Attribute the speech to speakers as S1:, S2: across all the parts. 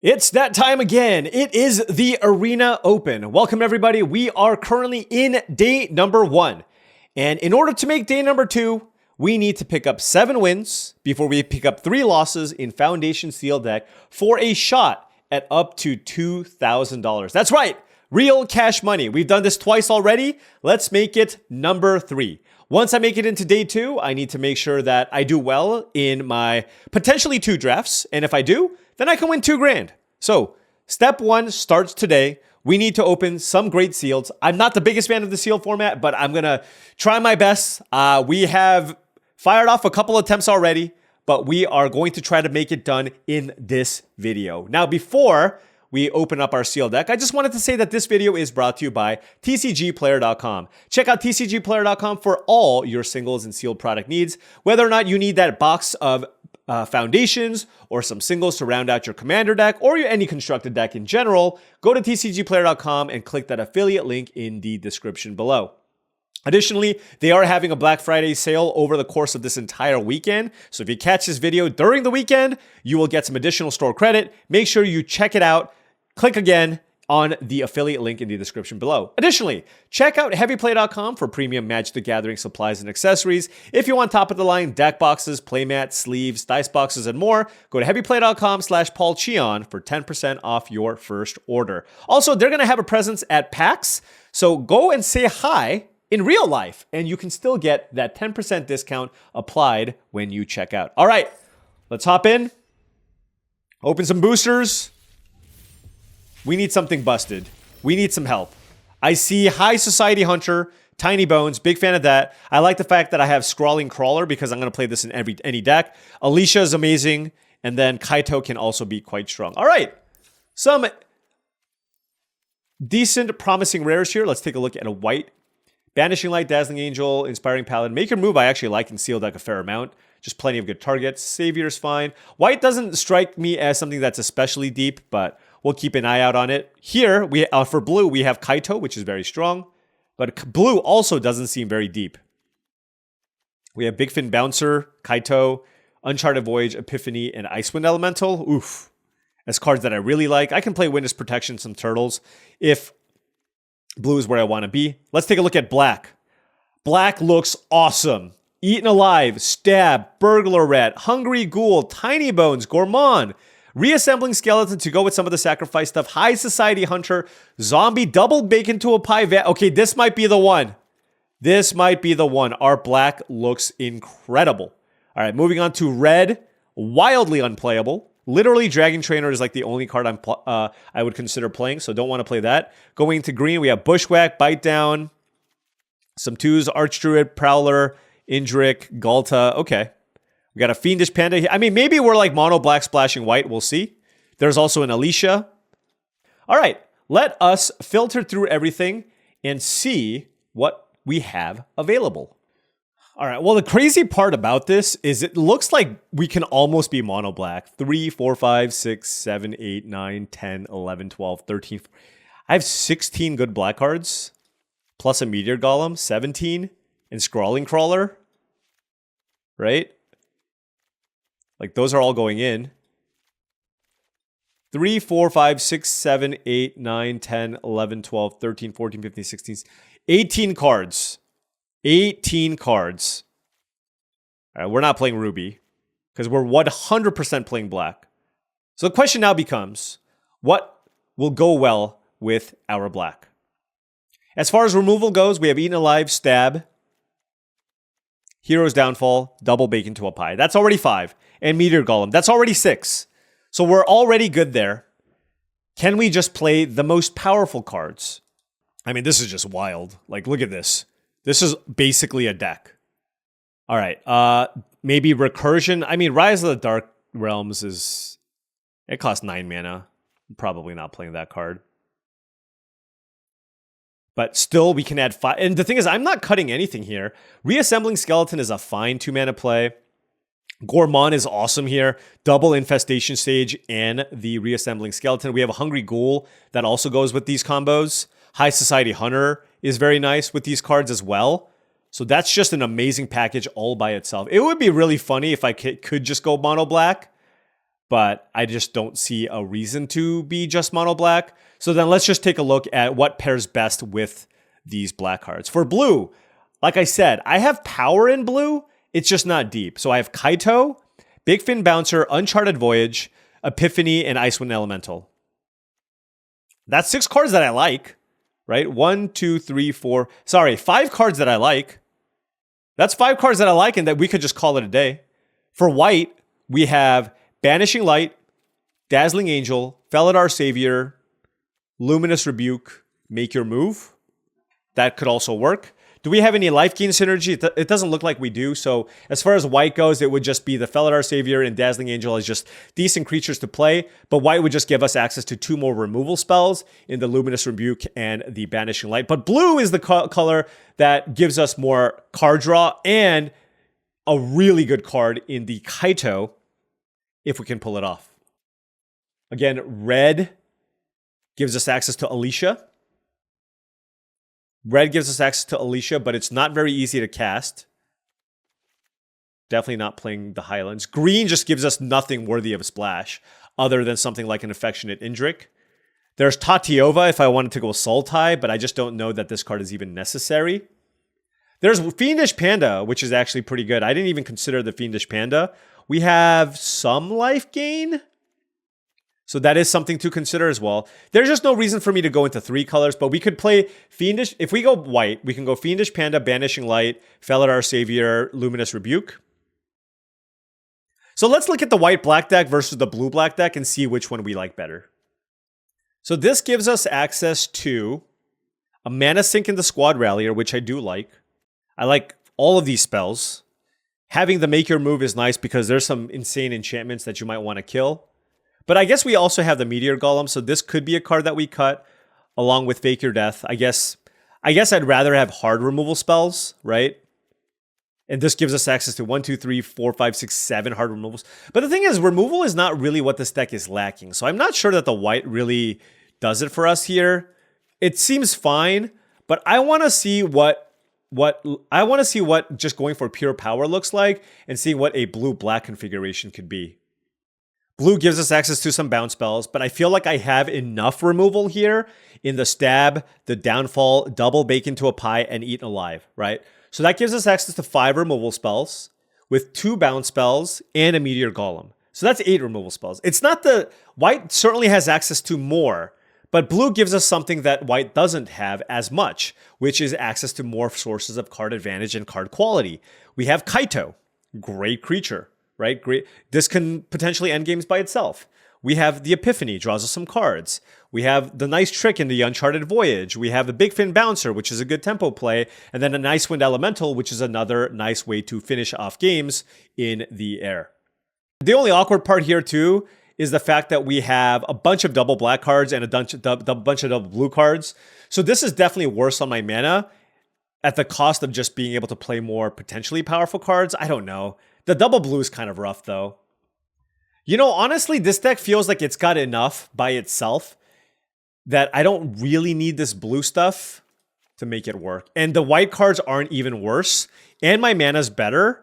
S1: It's that time again. It is the Arena Open. Welcome, everybody. We are currently in day number 1. And in order to make day number 2, we need to pick up 7 wins before we pick up 3 losses in Foundation Seal deck for a shot at up to $2,000. That's right. Real cash money. We've done this twice already. Let's make it number 3. Once I make it into day 2, I need to make sure that I do well in my potentially 2 drafts. And if I do, then I can win $2,000. So step 1 starts today. We need to open some great seals. I'm not the biggest fan of the seal format, but I'm going to try my best. We have fired off a couple attempts already, but we are going to try to make it done in this video. Now, before we open up our seal deck, I just wanted to say that this video is brought to you by tcgplayer.com. Check out tcgplayer.com for all your singles and sealed product needs, whether or not you need that box of foundations or some singles to round out your commander deck or any constructed deck in general. Go to tcgplayer.com and click that affiliate link in the description below. Additionally, they are having a Black Friday sale over the course of this entire weekend. So if you catch this video during the weekend, you will get some additional store credit. Make sure you check it out. Click again on the affiliate link in the description below. Additionally, check out heavyplay.com for premium Magic the Gathering supplies and accessories. If you want top-of-the-line deck boxes, playmats, sleeves, dice boxes, and more, go to heavyplay.com/paulcheon for 10% off your first order. Also, they're going to have a presence at PAX, so go and say hi in real life, and you can still get that 10% discount applied when you check out. All right, let's hop in, open some boosters. We need something busted. We need some help. I see High Society Hunter, Tiny Bones, big fan of that. I like the fact that I have Scrawling Crawler because I'm going to play this in any deck. Alicia is amazing, and then Kaito can also be quite strong. All right, some decent, promising rares here. Let's take a look at a white. Banishing Light, Dazzling Angel, Inspiring Paladin. Make Your Move I actually like in Seal deck a fair amount. Just plenty of good targets. Savior's fine. White doesn't strike me as something that's especially deep, but we'll keep an eye out on it. Here, for blue, we have Kaito, which is very strong. But blue also doesn't seem very deep. We have Big Fin Bouncer, Kaito, Uncharted Voyage, Epiphany, and Icewind Elemental. Oof. As cards that I really like. I can play Witness Protection, some Turtles, if blue is where I want to be. Let's take a look at black. Black looks awesome. Eaten Alive, Stab, Burglar Rat, Hungry Ghoul, Tiny Bones, Gourmand, Reassembling Skeleton to go with some of the sacrifice stuff, High Society Hunter, Zombie, Double Bacon to a Pie. Okay, this might be the one. This might be the one. Our black looks incredible. All right, moving on to red, wildly unplayable. Literally, Dragon Trainer is like the only card I would consider playing, so don't want to play that. Going to green, we have Bushwhack, Bite Down, some 2s, Archdruid, Prowler, Indrik, Galta. Okay. We got a Fiendish Panda here. I mean, maybe we're like mono black splashing white. We'll see. There's also an Alicia. All right. Let us filter through everything and see what we have available. All right. Well, the crazy part about this is it looks like we can almost be mono black. 3, 4, 5, 6, 7, 8, 9, 10, 11, 12, 13. I have 16 good black cards plus a Meteor Golem, 17, and Scrawling Crawler. Right? Like, those are all going in. 3, 4, 5, 6, 7, 8, 9, 10, 11, 12, 13, 14, 15, 16, 18 cards. 18 cards. All right, we're not playing Ruby because we're 100% playing black. So the question now becomes, what will go well with our black? As far as removal goes, we have Eaten Alive, Stab, Hero's Downfall, Double Bacon to a Pie. That's already 5. And Meteor Golem. That's already 6. So we're already good there. Can we just play the most powerful cards? I mean, this is just wild. Like, look at this. This is basically a deck. All right. Maybe Recursion. I mean, Rise of the Dark Realms is... It costs 9 mana. I'm probably not playing that card. But still, we can add 5. And the thing is, I'm not cutting anything here. Reassembling Skeleton is a fine 2-mana play. Gourmand is awesome here. Double Infestation Stage and the Reassembling Skeleton. We have a Hungry Ghoul that also goes with these combos. High Society Hunter is very nice with these cards as well. So that's just an amazing package all by itself. It would be really funny if I could just go mono black. but I just don't see a reason to be just mono black. So then let's just take a look at what pairs best with these black cards. For blue, like I said, I have power in blue. It's just not deep. So I have Kaito, Big Fin Bouncer, Uncharted Voyage, Epiphany, and Icewind Elemental. That's 6 cards that I like, right? 1, 2, 3, 4. Sorry, 5 cards that I like. That's 5 cards that I like and that we could just call it a day. For white, we have Banishing Light, Dazzling Angel, Felidar Savior, Luminous Rebuke, Make Your Move. That could also work. Do we have any life gain synergy? It doesn't look like we do. So as far as white goes, it would just be the Felidar Savior and Dazzling Angel as just decent creatures to play. But white would just give us access to 2 more removal spells in the Luminous Rebuke and the Banishing Light. But blue is the color that gives us more card draw and a really good card in the Kaito if we can pull it off. Again, red gives us access to Alicia. Red gives us access to Alicia, but it's not very easy to cast. Definitely not playing the Highlands. Green just gives us nothing worthy of a splash, other than something like an Affectionate Indrik. There's Tatiova if I wanted to go Sultai, but I just don't know that this card is even necessary. There's Fiendish Panda, which is actually pretty good. I didn't even consider the Fiendish Panda. We have some life gain. So that is something to consider as well. There's just no reason for me to go into 3 colors, but we could play Fiendish. If we go white, we can go Fiendish Panda, Banishing Light, Felidar Savior, Luminous Rebuke. So let's look at the white-black deck versus the blue-black deck and see which one we like better. So this gives us access to a Mana Sink in the Squad Rallier, which I do like. I like all of these spells. Having the Make Your Move is nice because there's some insane enchantments that you might want to kill. But I guess we also have the Meteor Golem, so this could be a card that we cut along with Fake Your Death. I guess I'd rather have hard removal spells, right? And this gives us access to 1, 2, 3, 4, 5, 6, 7 hard removals. But the thing is, removal is not really what this deck is lacking. So I'm not sure that the white really does it for us here. It seems fine, but I want to see what just going for pure power looks like and seeing what a blue-black configuration could be. Blue gives us access to some bounce spells, but I feel like I have enough removal here in the Stab, the Downfall, Double Bake into a Pie, and Eaten Alive, right? So that gives us access to 5 removal spells with 2 bounce spells and a Meteor Golem. So that's 8 removal spells. It's not the... White certainly has access to more, but blue gives us something that white doesn't have as much, which is access to more sources of card advantage and card quality. We have Kaito, great creature. Right? Great. This can potentially end games by itself. We have the Epiphany, draws us some cards. We have the nice trick in the Uncharted Voyage. We have the Big Fin Bouncer, which is a good tempo play. And then a Icewind Elemental, which is another nice way to finish off games in the air. The only awkward part here, too, is the fact that we have a bunch of double black cards and a bunch of double blue cards. So this is definitely worse on my mana at the cost of just being able to play more potentially powerful cards. I don't know. The double blue is kind of rough, though. You know, honestly, this deck feels like it's got enough by itself that I don't really need this blue stuff to make it work. And the white cards aren't even worse. And my mana's better.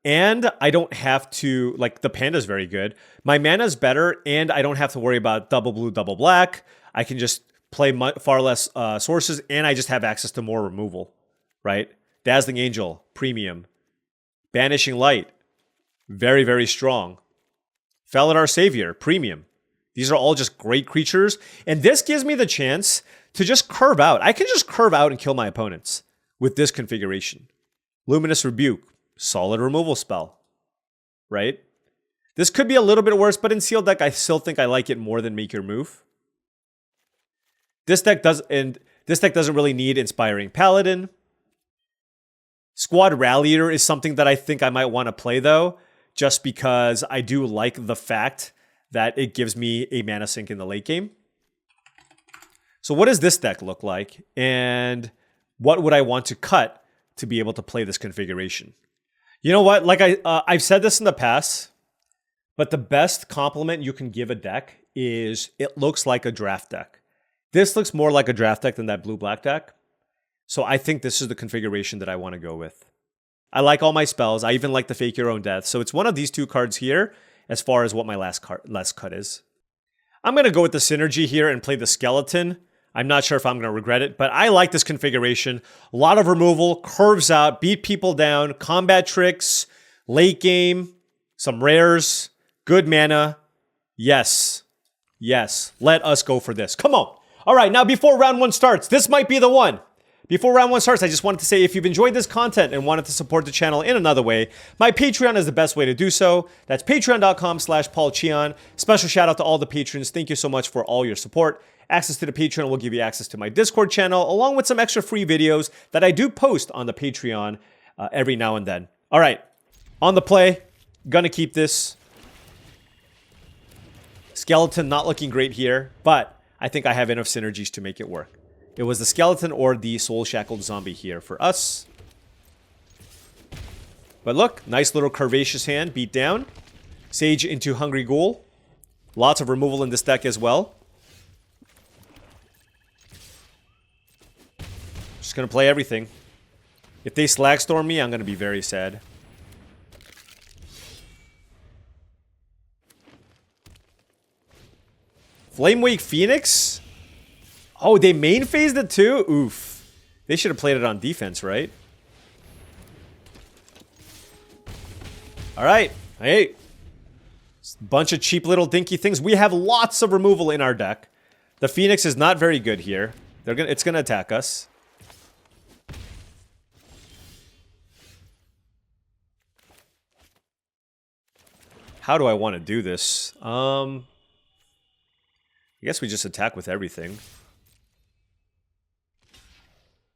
S1: And I don't have to... Like, the Panda's very good. My mana's better, and I don't have to worry about double blue, double black. I can just play far less sources, and I just have access to more removal, right? Dazzling Angel, premium. Banishing Light, very, very strong. Felidar Savior, premium. These are all just great creatures. And this gives me the chance to just curve out. I can just curve out and kill my opponents with this configuration. Luminous Rebuke, solid removal spell, right? This could be a little bit worse, but in sealed deck, I still think I like it more than Make Your Move. This deck doesn't really need Inspiring Paladin. Squad Rallier is something that I think I might want to play, though, just because I do like the fact that it gives me a mana sink in the late game. So what does this deck look like? And what would I want to cut to be able to play this configuration? You know what? Like I've said this in the past, but the best compliment you can give a deck is it looks like a draft deck. This looks more like a draft deck than that blue-black deck. So I think this is the configuration that I want to go with. I like all my spells. I even like the Fake Your Own Death. So it's one of these 2 cards here. as far as what my last cut is. I'm going to go with the synergy here and play the skeleton. I'm not sure if I'm going to regret it, but I like this configuration. A lot of removal, curves out, beat people down, combat tricks, late game, some rares, good mana. Yes. Yes. Let us go for this. Come on. All right, now before round one starts, this might be the one. Before round one starts, I just wanted to say if you've enjoyed this content and wanted to support the channel in another way, my Patreon is the best way to do so. That's patreon.com/paulcheon. Special shout out to all the patrons. Thank you so much for all your support. Access to the Patreon will give you access to my Discord channel, along with some extra free videos that I do post on the Patreon every now and then. All right, on the play, gonna keep this. Skeleton not looking great here, but I think I have enough synergies to make it work. It was the skeleton or the soul shackled zombie here for us. But look, nice little curvaceous hand, beat down. Sage into Hungry Ghoul. Lots of removal in this deck as well. Just gonna play everything. If they Slagstorm me, I'm gonna be very sad. Flamewake Phoenix? Oh, they main phased it too? Oof. They should have played it on defense, right? Alright. Hey. Bunch of cheap little dinky things. We have lots of removal in our deck. The Phoenix is not very good here. It's gonna attack us. How do I want to do this? I guess we just attack with everything.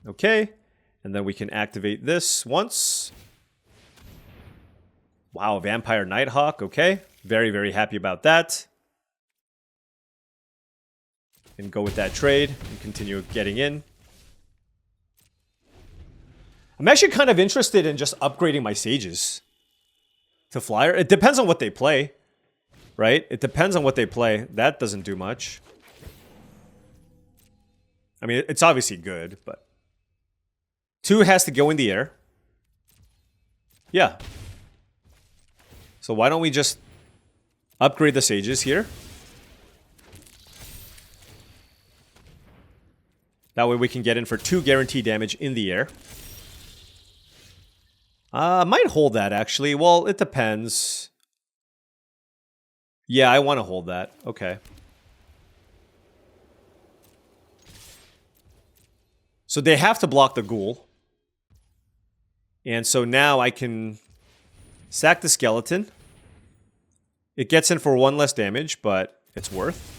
S1: Okay. And then we can activate this once. Wow, Vampire Nighthawk. Okay. Very, very happy about that. And go with that trade and continue getting in. I'm actually kind of interested in just upgrading my Sages to Flyer. It depends on what they play. Right? It depends on what they play. That doesn't do much. I mean, it's obviously good, but... 2 has to go in the air. Yeah. So why don't we just upgrade the Sages here? That way we can get in for 2 guaranteed damage in the air. I might hold that, actually. Well, it depends. Yeah, I want to hold that. Okay. So they have to block the ghoul. And so now I can sack the skeleton. It gets in for 1 less damage, but it's worth.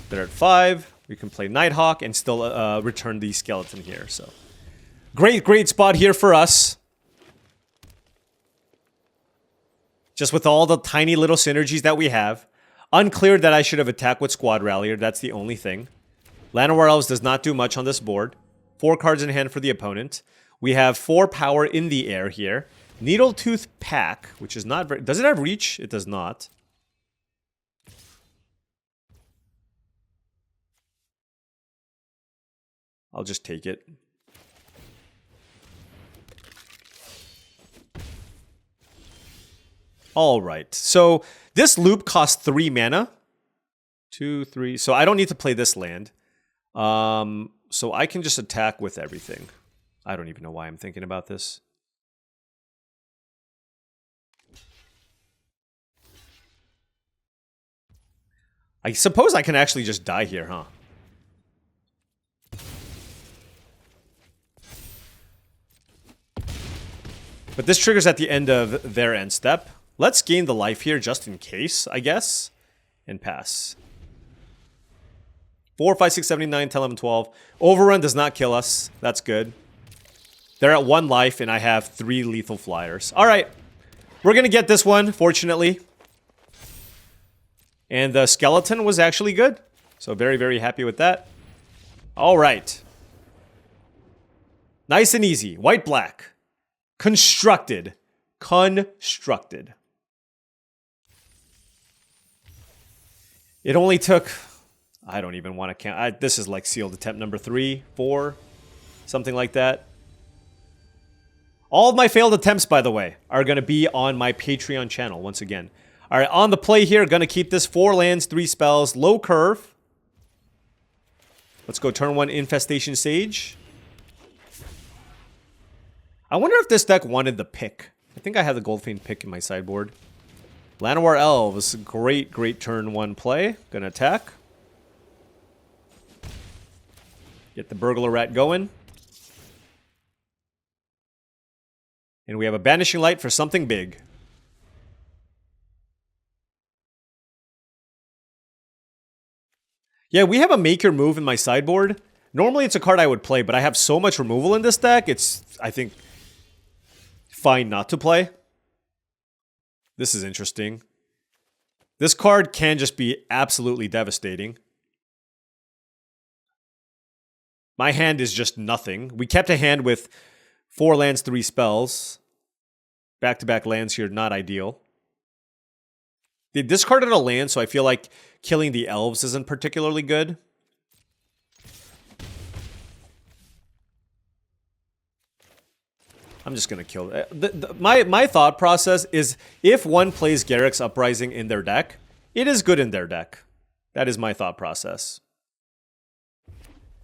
S1: They're at 5. We can play Nighthawk and still return the skeleton here. So great spot here for us. Just with all the tiny little synergies that we have. Unclear that I should have attacked with Squad Rallier. That's the only thing. Llanowar Elves does not do much on this board. 4 cards in hand for the opponent. We have 4 power in the air here. Needletooth Pack, which is not very... Does it have reach? It does not. I'll just take it. All right, so this loop costs 3 mana. 2, 3. So I don't need to play this land. So I can just attack with everything. I don't even know why I'm thinking about this. I suppose I can actually just die here, huh? But this triggers at the end of their end step. Let's gain the life here just in case, I guess. And pass. 4, 5, 6, 7, 8, 9, 10, 11, 12. Overrun does not kill us. That's good. They're at 1 life, and I have 3 lethal flyers. Alright. We're going to get this one, fortunately. And the skeleton was actually good. So very, very happy with that. Alright. Nice and easy. White-black. Constructed. Constructed. It only took... I don't even want to count. This is like sealed attempt number 3, 4, something like that. All of my failed attempts, by the way, are going to be on my Patreon channel once again. All right, on the play here, going to keep this 4 lands, 3 spells, low curve. Let's go turn 1 Infestation Sage. I wonder if this deck wanted the pick. I think I have the Goldfane pick in my sideboard. Llanowar Elves, great, great turn 1 play. Gonna attack. Get the Burglar Rat going. And we have a Banishing Light for something big. Yeah, we have a Make Your Move in my sideboard. Normally it's a card I would play, but I have so much removal in this deck, it's, I think, fine not to play. This is interesting. This card can just be absolutely devastating. My hand is just nothing. We kept a hand with 4 lands, 3 spells. Back-to-back lands here, not ideal. They discarded a land, so I feel like killing the elves isn't particularly good. I'm just going to kill it. My thought process is if one plays Garruk's Uprising in their deck, it is good in their deck. That is my thought process.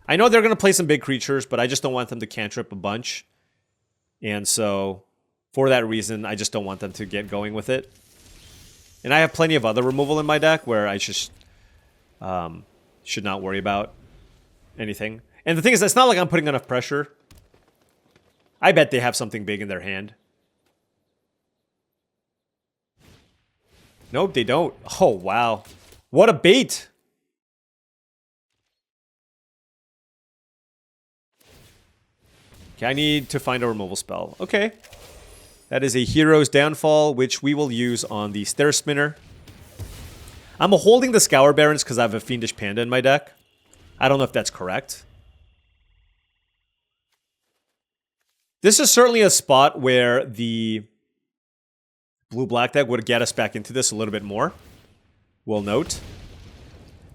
S1: I know they're going to play some big creatures, but I just don't want them to cantrip a bunch. And so, for that reason, I just don't want them to get going with it. And I have plenty of other removal in my deck where I just should not worry about anything. And the thing is, it's not like I'm putting enough pressure. I bet they have something big in their hand. Nope, they don't. Oh, wow. What a bait! Okay, I need to find a removal spell. Okay. That is a Hero's Downfall, which we will use on the Stair Spinner. I'm holding the Scour Barons because I have a Fiendish Panda in my deck. I don't know if that's correct. This is certainly a spot where the blue-black deck would get us back into this a little bit more. We'll note.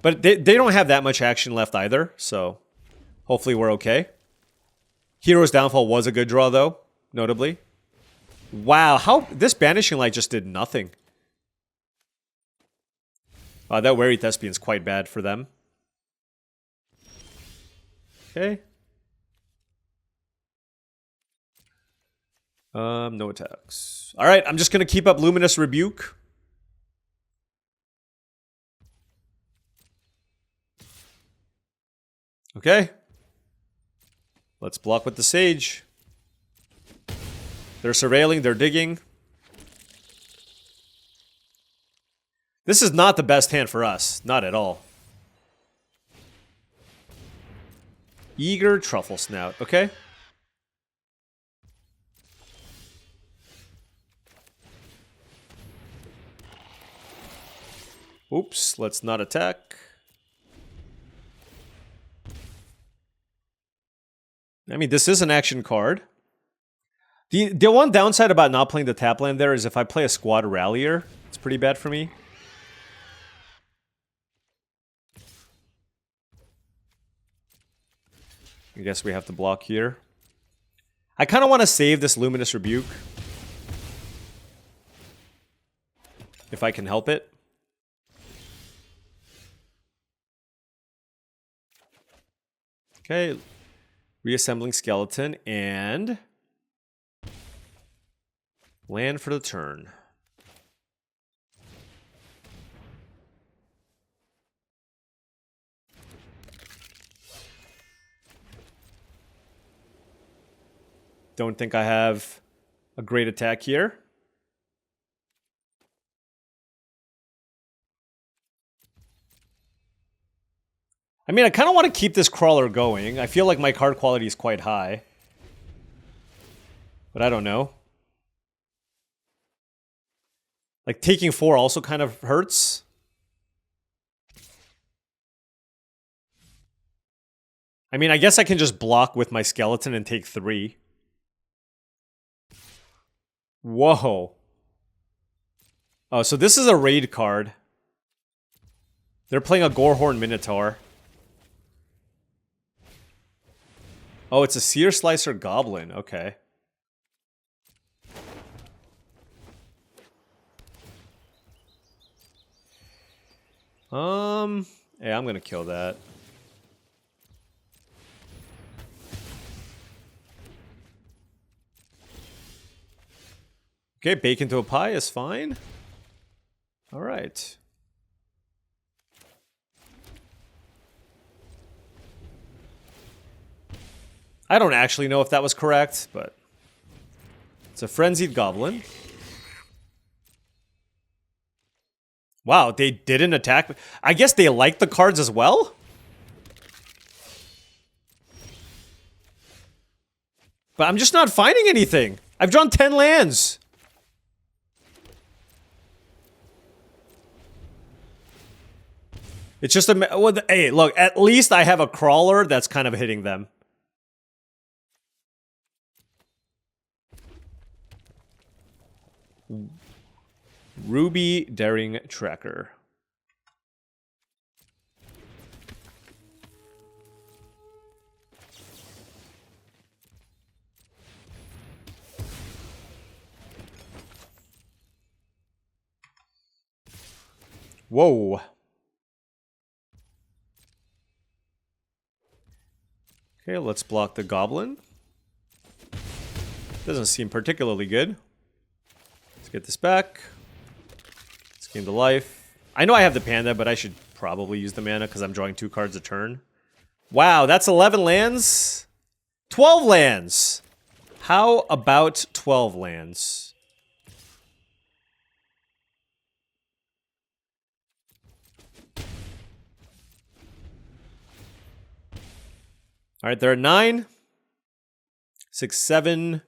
S1: But they don't have that much action left either, so hopefully we're okay. Hero's Downfall was a good draw, though, notably. Wow, how this Banishing Light just did nothing. That Wary Thespian's quite bad for them. Okay. No attacks. Alright, I'm just gonna keep up Luminous Rebuke. Okay. Let's block with the Sage. They're surveilling, they're digging. This is not the best hand for us. Not at all. Eager Truffle Snout. Okay. Oops, let's not attack. I mean, this is an action card. The one downside about not playing the tap land there is if I play a Squad Rallier, it's pretty bad for me. I guess we have to block here. I kind of want to save this Luminous Rebuke. If I can help it. Okay. Reassembling Skeleton and land for the turn. Don't think I have a great attack here. I mean, I kind of want to keep this crawler going. I feel like my card quality is quite high. But I don't know. Like, taking 4 also kind of hurts. I mean, I guess I can just block with my skeleton and take 3. Whoa. Oh, so this is a raid card. They're playing a Gorehorn Minotaur. Oh, it's a Sear Slicer Goblin. Okay. Yeah, I'm gonna kill that. Okay, bake into a pie is fine. All right. I don't actually know if that was correct, but it's a frenzied goblin. Wow, they didn't attack. I guess they like the cards as well? But I'm just not finding anything. I've drawn 10 lands. It's just a... Well, hey, look, at least I have a crawler that's kind of hitting them. Ruby Daring Tracker. Whoa. Okay, let's block the goblin. Doesn't seem particularly good. Let's get this back. Let's gain the life. I know I have the panda, but I should probably use the mana because I'm drawing 2 cards a turn. Wow, that's 11 lands? 12 lands! How about 12 lands? All right, there are 9, 6, 7,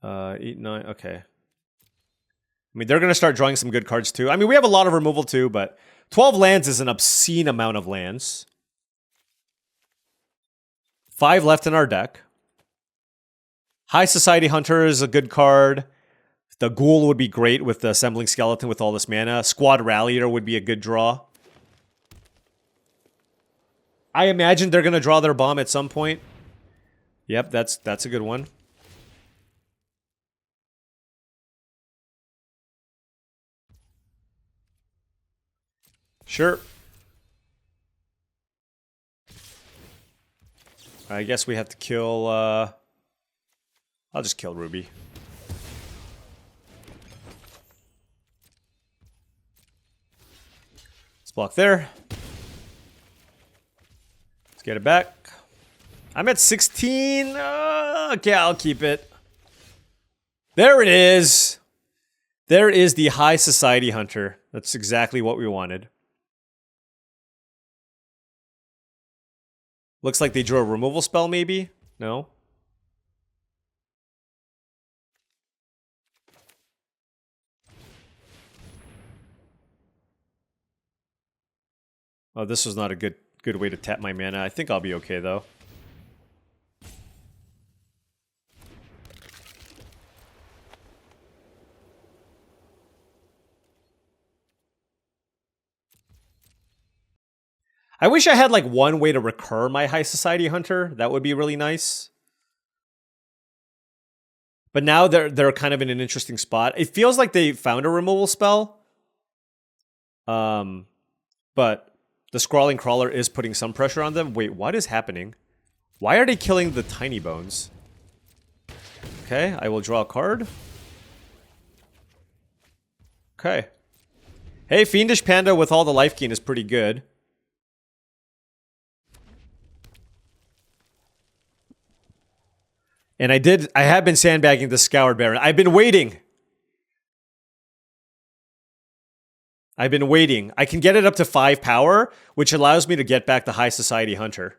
S1: 8, 9. Okay. I mean, they're going to start drawing some good cards too. I mean, we have a lot of removal too, but 12 lands is an obscene amount of lands. 5 left in our deck. High Society Hunter is a good card. The Ghoul would be great with the Assembling Skeleton with all this mana. Squad Rallier would be a good draw. I imagine they're going to draw their bomb at some point. Yep, that's a good one. Sure. I guess we have to kill... I'll just kill Ruby. Let's block there. Let's get it back. I'm at 16. Okay, I'll keep it. There it is. There is the High Society Hunter. That's exactly what we wanted. Looks like they drew a removal spell, maybe? No? Oh, this was not a good way to tap my mana. I think I'll be okay, though. I wish I had, like, one way to recur my High Society Hunter. That would be really nice. But now they're kind of in an interesting spot. It feels like they found a removal spell. But the Scrawling Crawler is putting some pressure on them. Wait, what is happening? Why are they killing the Tiny Bones? Okay, I will draw a card. Okay. Hey, Fiendish Panda with all the life gain is pretty good. And I have been sandbagging the Scoured Baron. I've been waiting. I can get it up to 5 power, which allows me to get back the High Society Hunter.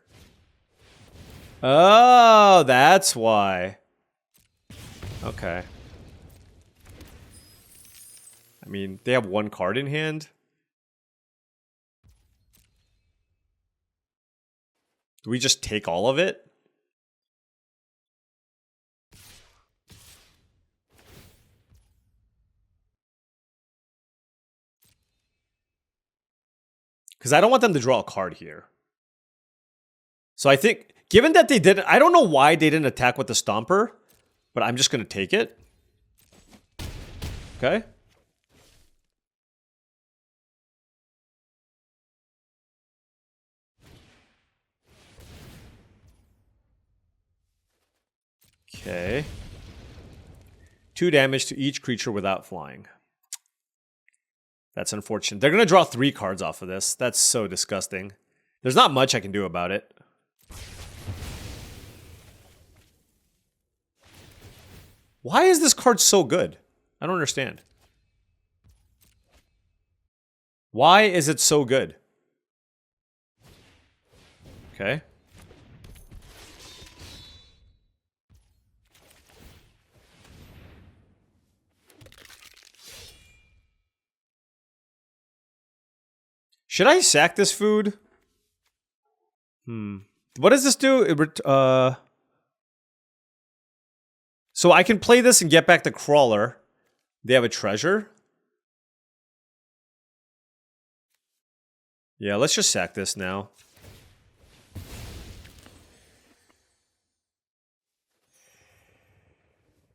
S1: Oh, that's why. Okay. I mean, they have 1 card in hand. Do we just take all of it? Because I don't want them to draw a card here. So I think, given that they didn't... I don't know why they didn't attack with the Stomper, but I'm just going to take it. Okay. Okay. 2 damage to each creature without flying. That's unfortunate. They're going to draw 3 cards off of this. That's so disgusting. There's not much I can do about it. Why is this card so good? I don't understand. Why is it so good? Okay. Should I sack this food? What does this do? So I can play this and get back the crawler. They have a treasure. Yeah, let's just sack this now.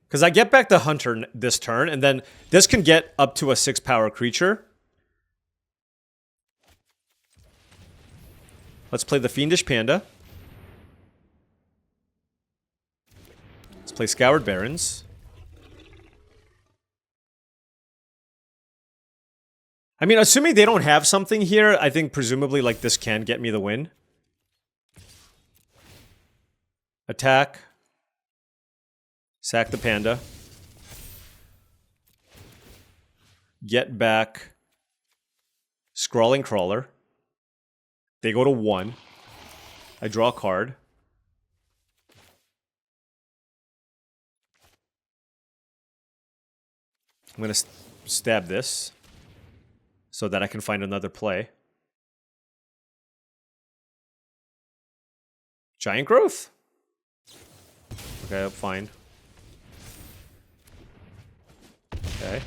S1: Because I get back the hunter this turn, and then this can get up to a 6-power creature. Let's play the Fiendish Panda. Let's play Scoured Barrens. I mean, assuming they don't have something here, I think presumably like this can get me the win. Attack. Sack the Panda. Get back Scrawling Crawler. They go to 1. I draw a card. I'm going to stab this so that I can find another play. Giant Growth. Okay, fine. Okay.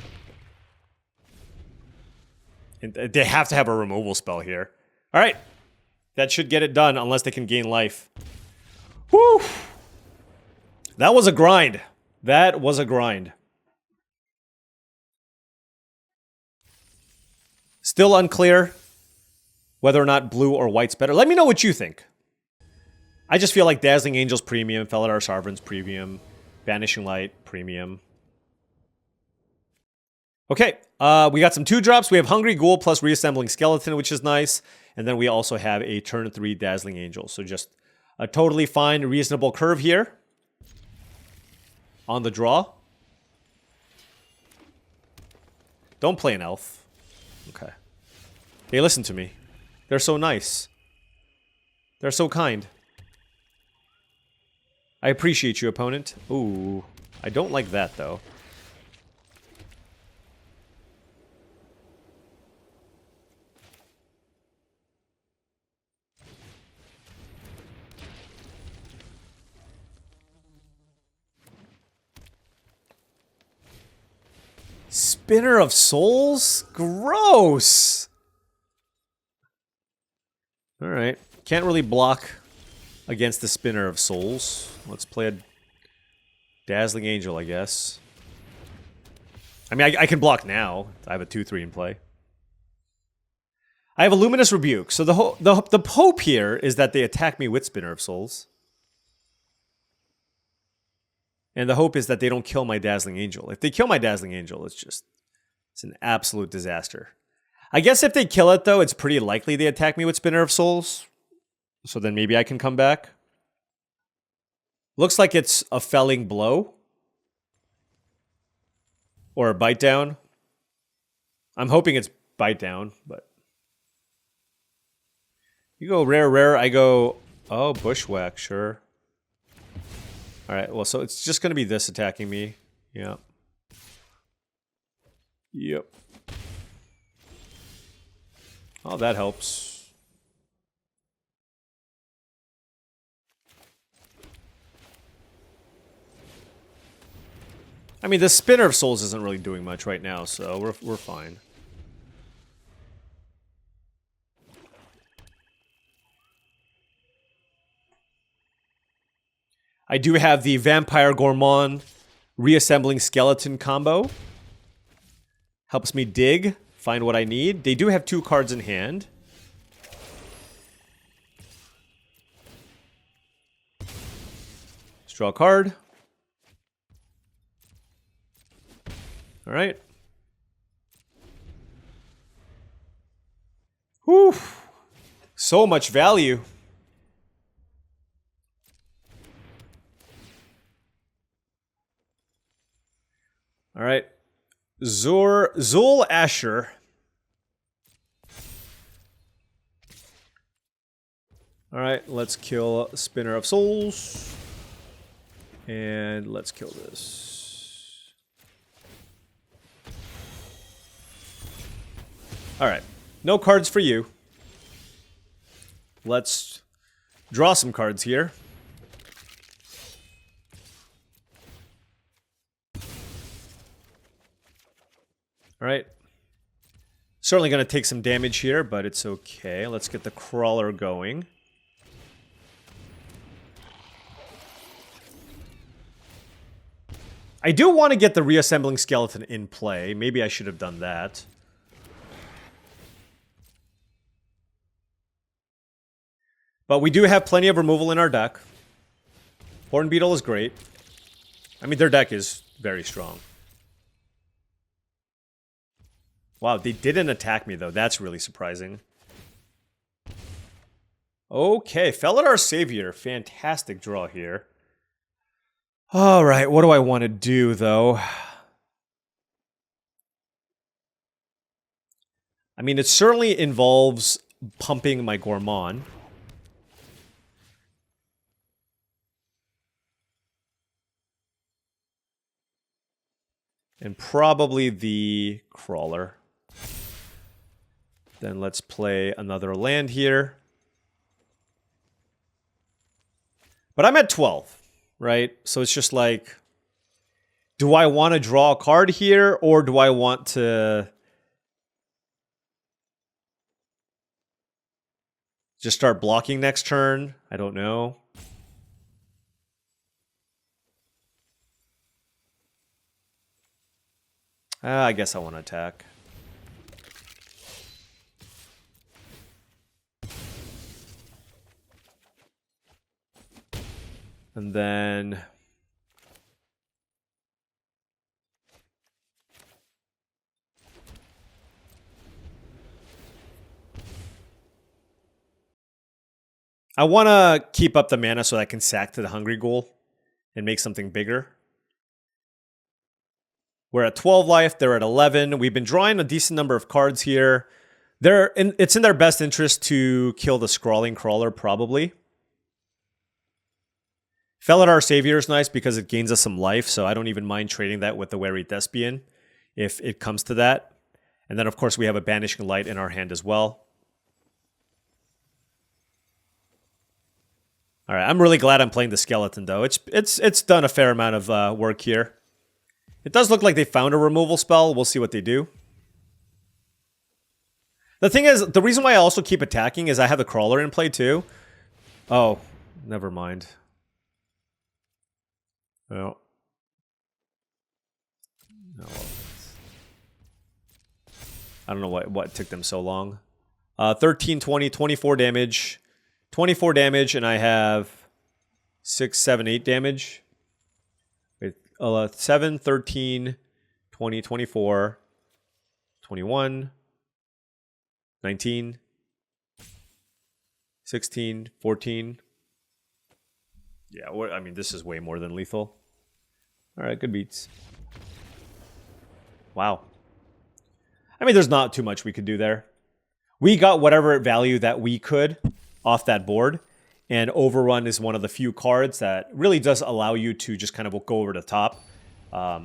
S1: And they have to have a removal spell here. All right. That should get it done, unless they can gain life. Whew! That was a grind. That was a grind. Still unclear whether or not blue or white's better. Let me know what you think. I just feel like Dazzling Angels premium, Felidar Sovereign's premium, Banishing Light premium. Okay, we got some 2-drops. We have Hungry Ghoul plus Reassembling Skeleton, which is nice. And then we also have a turn 3 Dazzling Angel. So just a totally fine, reasonable curve here. On the draw. Don't play an elf. Okay. Hey, listen to me. They're so nice. They're so kind. I appreciate you, opponent. Ooh, I don't like that, though. Spinner of Souls? Gross! Alright. Can't really block against the Spinner of Souls. Let's play a Dazzling Angel, I guess. I mean, I can block now. I have a 2-3 in play. I have a Luminous Rebuke. So the hope here is that they attack me with Spinner of Souls. And the hope is that they don't kill my Dazzling Angel. If they kill my Dazzling Angel, it's an absolute disaster. I guess if they kill it, though, it's pretty likely they attack me with Spinner of Souls. So then maybe I can come back. Looks like it's a Felling Blow. Or a Bite Down. I'm hoping it's Bite Down, but... You go rare, I go... Oh, Bushwhack, sure. Alright, well, so it's just going to be this attacking me. Yeah. Yep. Oh, that helps. I mean, the Spinner of Souls isn't really doing much right now, so we're fine. I do have the Vampire Gourmand Reassembling Skeleton combo. Helps me dig, find what I need. They do have 2 cards in hand. Let's draw a card. All right. Whew. So much value. All right. Zul Asher. All right, let's kill Spinner of Souls. And let's kill this. All right, no cards for you. Let's draw some cards here. All right. Certainly going to take some damage here, but it's okay. Let's get the crawler going. I do want to get the reassembling skeleton in play. Maybe I should have done that. But we do have plenty of removal in our deck. Horn Beetle is great. I mean, their deck is very strong. Wow, they didn't attack me, though. That's really surprising. Okay, Felidar Savior. Fantastic draw here. All right, what do I want to do, though? I mean, it certainly involves pumping my Gourmand. And probably the Crawler. Then let's play another land here. But I'm at 12, right? So it's just like, do I want to draw a card here, or do I want to just start blocking next turn? I don't know. I guess I want to attack. And then I want to keep up the mana so I can sack to the Hungry Ghoul and make something bigger. We're at 12 life. They're at 11. We've been drawing a decent number of cards here. It's in their best interest to kill the Scrawling Crawler, probably. Felidar Savior is nice because it gains us some life, so I don't even mind trading that with the Wary Thespian if it comes to that. And then, of course, we have a Banishing Light in our hand as well. All right, I'm really glad I'm playing the Skeleton, though. It's done a fair amount of work here. It does look like they found a removal spell. We'll see what they do. The thing is, the reason why I also keep attacking is I have the Crawler in play, too. Oh, never mind. Well. No. I don't know what took them so long. 13, 20, 24 damage. 24 damage, and I have 6, 7, 8 damage. Wait, 7, 13, 20, 24, 21, 19, 16, 14. Yeah, I mean, this is way more than lethal. All right, good beats. Wow. I mean, there's not too much we could do there. We got whatever value that we could off that board, and Overrun is one of the few cards that really does allow you to just kind of go over the top,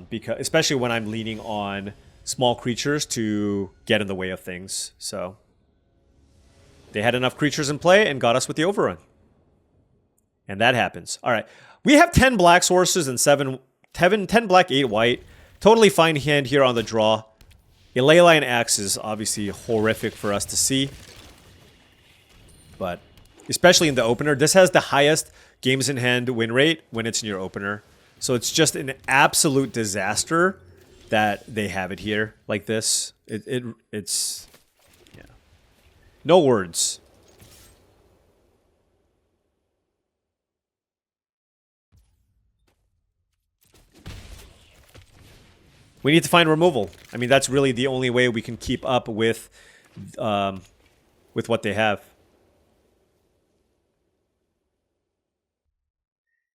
S1: because especially when I'm leaning on small creatures to get in the way of things. So they had enough creatures in play and got us with the Overrun. And that happens. All right. We have 10 black sources and 10 black, 8 white. Totally fine hand here on the draw. A Leyline Axe is obviously horrific for us to see. But especially in the opener, this has the highest games in hand win rate when it's in your opener. So it's just an absolute disaster that they have it here like this. It's yeah. No words. We need to find removal. I mean, that's really the only way we can keep up with what they have.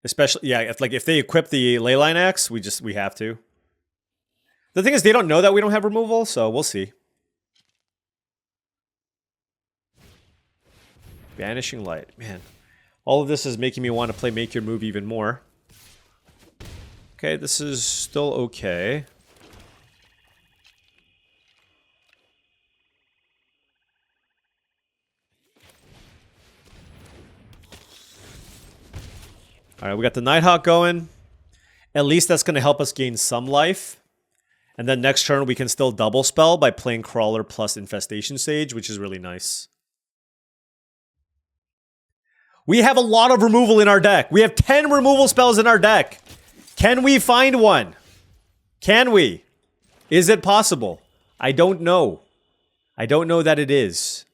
S1: Especially, yeah, if they equip the Leyline Axe, we have to. The thing is, they don't know that we don't have removal, so we'll see. Banishing Light, man. All of this is making me want to play Make Your Move even more. Okay, this is still okay. Alright, we got the Nighthawk going. At least that's going to help us gain some life. And then next turn we can still double spell by playing Crawler plus Infestation Sage, which is really nice. We have a lot of removal in our deck. We have 10 removal spells in our deck. Can we find one? Can we? Is it possible? I don't know. I don't know that it is.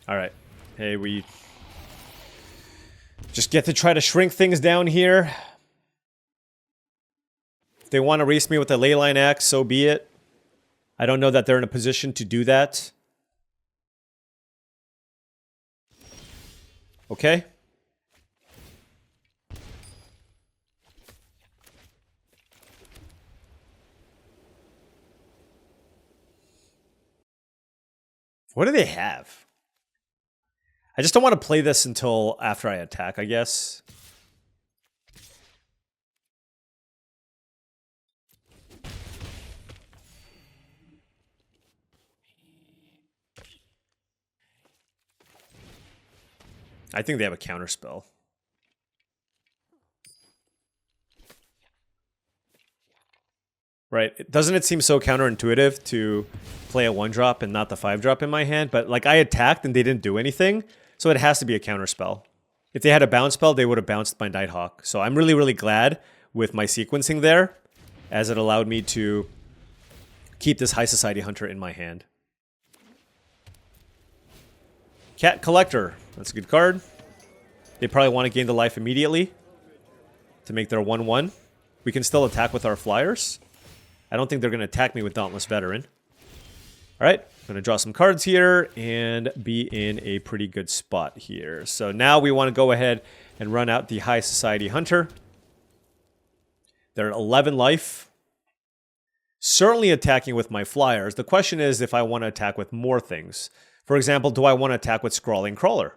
S1: All right. Hey, we just get to try to shrink things down here. If they want to race me with the Leyline Axe, so be it. I don't know that they're in a position to do that. Okay. What do they have? I just don't want to play this until after I attack, I guess. I think they have a counterspell. Right. Doesn't it seem so counterintuitive to play a 1-drop and not the 5-drop in my hand? But like I attacked and they didn't do anything. So it has to be a counterspell. If they had a bounce spell, they would have bounced my Nighthawk. So I'm really, really glad with my sequencing there, as it allowed me to keep this High Society Hunter in my hand. Cat Collector. That's a good card. They probably want to gain the life immediately to make their 1-1. We can still attack with our flyers. I don't think they're going to attack me with Dauntless Veteran. Alright, I'm going to draw some cards here and be in a pretty good spot here. So now we want to go ahead and run out the High Society Hunter. They're at 11 life. Certainly attacking with my flyers. The question is if I want to attack with more things. For example, do I want to attack with Scrawling Crawler?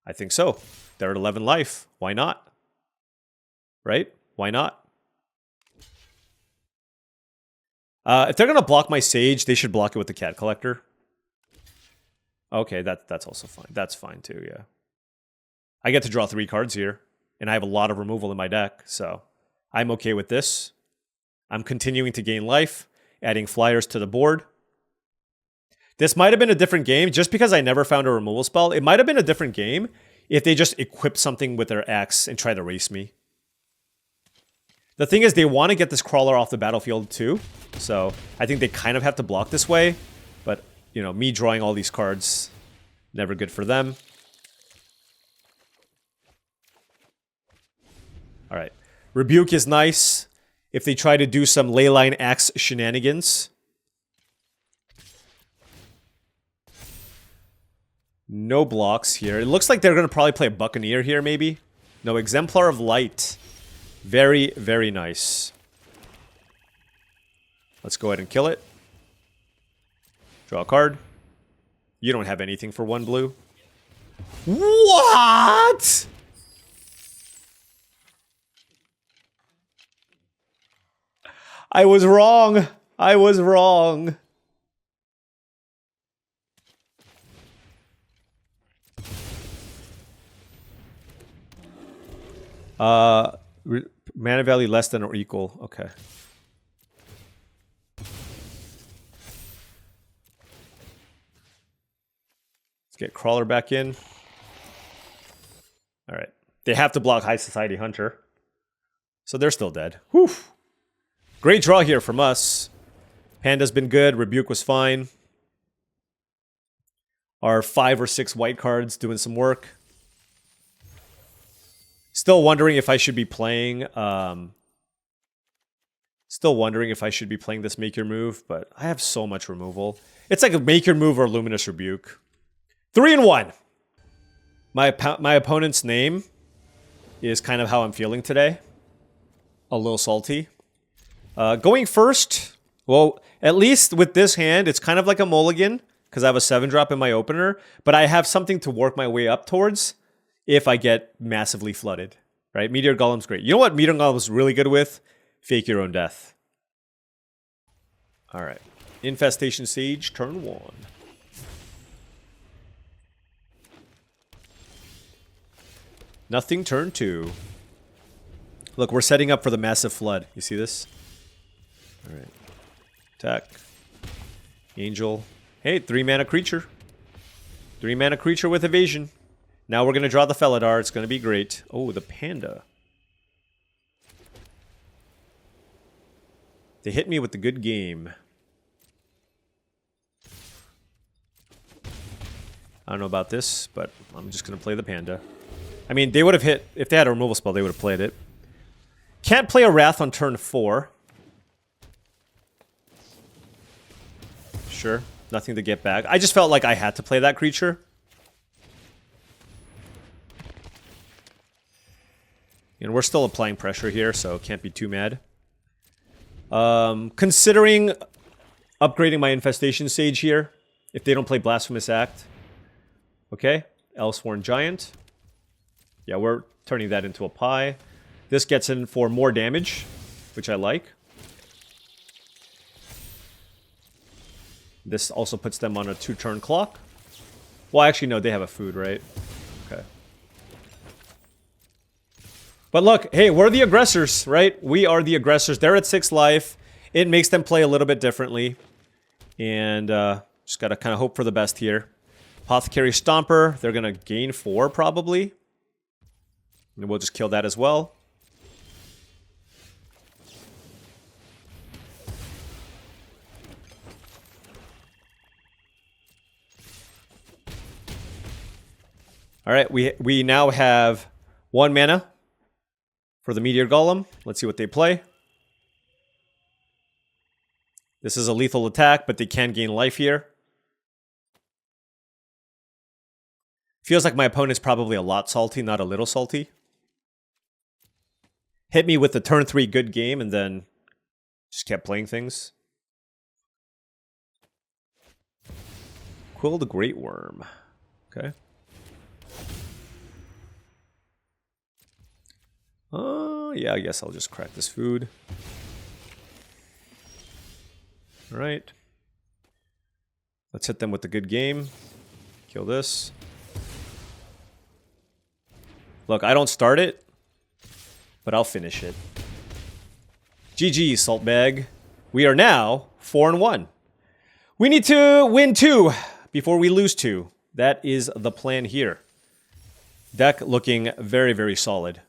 S1: I think so. They're at 11 life. Why not? Right? Why not? If they're going to block my Sage, they should block it with the Cat Collector. Okay, that's also fine. That's fine too, yeah. I get to draw 3 cards here, and I have a lot of removal in my deck, so I'm okay with this. I'm continuing to gain life, adding flyers to the board. This might have been a different game, just because I never found a removal spell. It might have been a different game if they just equipped something with their axe and try to race me. The thing is, they want to get this Crawler off the battlefield too, so I think they kind of have to block this way, but, you know, me drawing all these cards, never good for them. Alright. Rebuke is nice if they try to do some Leyline Axe shenanigans. No blocks here. It looks like they're going to probably play a Buccaneer here, maybe. No, Exemplar of Light. Very, very nice. Let's go ahead and kill it. Draw a card. You don't have anything for 1 blue. What? I was wrong. I was wrong. Mana value less than or equal. Okay. get Crawler back in. All right. They have to block High Society Hunter. So they're still dead. Whew. Great draw here from us. Panda's been good. Rebuke was fine. Our 5 or 6 white cards doing some work. Still wondering if I should be playing... this Make Your Move, but I have so much removal. It's like a Make Your Move or Luminous Rebuke. 3-1. My opponent's name is kind of how I'm feeling today. A little salty. Going first, well, at least with this hand, it's kind of like a mulligan, because I have a 7-drop in my opener, but I have something to work my way up towards if I get massively flooded, right? Meteor Golem's great. You know what Meteor Golem's really good with? Fake Your Own Death. All right. Infestation Sage, turn 1. Nothing, turn 2. Look, we're setting up for the massive flood. You see this? All right. Attack. Angel. Hey, 3-mana creature. 3-mana creature with evasion. Now we're going to draw the Felidar. It's going to be great. Oh, the Panda. They hit me with the good game. I don't know about this, but I'm just going to play the Panda. I mean, they would have hit... If they had a removal spell, they would have played it. Can't play a Wrath on turn 4. Sure. Nothing to get back. I just felt like I had to play that creature. And we're still applying pressure here, so can't be too mad. Considering upgrading my Infestation Sage here, if they don't play Blasphemous Act. Okay, Elsworn Giant. Yeah, we're turning that into a pie. This gets in for more damage, which I like. This also puts them on a 2-turn clock. Well, actually, no, they have a food, right? Okay. But look, hey, we're the aggressors, right? We are the aggressors. They're at 6 life. It makes them play a little bit differently. And just got to kind of hope for the best here. Apothecary Stomper, they're going to gain 4 probably. And we'll just kill that as well. All right, we now have 1 mana for the Meteor Golem. Let's see what they play. This is a lethal attack, but they can gain life here. Feels like my opponent's probably a lot salty, not a little salty. Hit me with the turn 3 good game and then just kept playing things. Quill the Great Worm. Okay. Yeah, I guess I'll just crack this food. All right. Let's hit them with the good game. Kill this. Look, I don't start it, but I'll finish it. GG, Saltbag. We are now 4-1. We need to win 2 before we lose 2. That is the plan here. Deck looking very, very solid.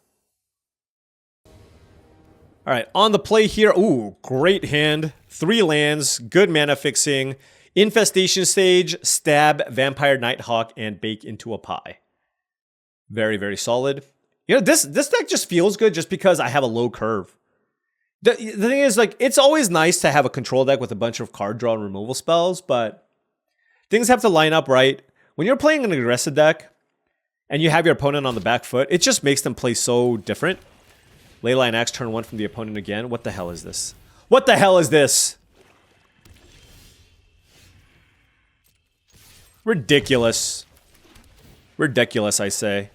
S1: All right, on the play here. Ooh, great hand. 3 lands, good mana fixing. Infestation Sage, Stab, Vampire Nighthawk, and Bake into a Pie. Very, very solid. You know, this deck just feels good just because I have a low curve. The thing is, like, it's always nice to have a control deck with a bunch of card draw and removal spells, but things have to line up right. When you're playing an aggressive deck and you have your opponent on the back foot, it just makes them play so different. Leyline Axe, turn 1 from the opponent again. What the hell is this? What the hell is this? Ridiculous. Ridiculous, I say.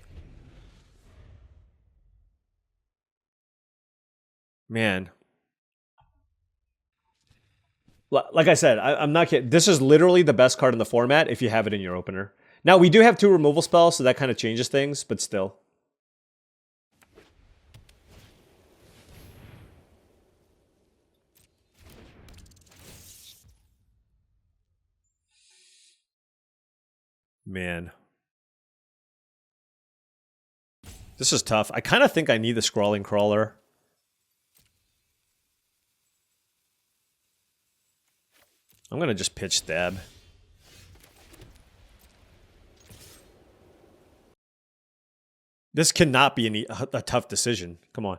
S1: Man. Like I said, I'm not kidding. This is literally the best card in the format if you have it in your opener. Now, we do have 2 removal spells, so that kind of changes things, but still. Man. This is tough. I kind of think I need the Scrawling Crawler. I'm going to just pitch stab. This cannot be a tough decision. Come on.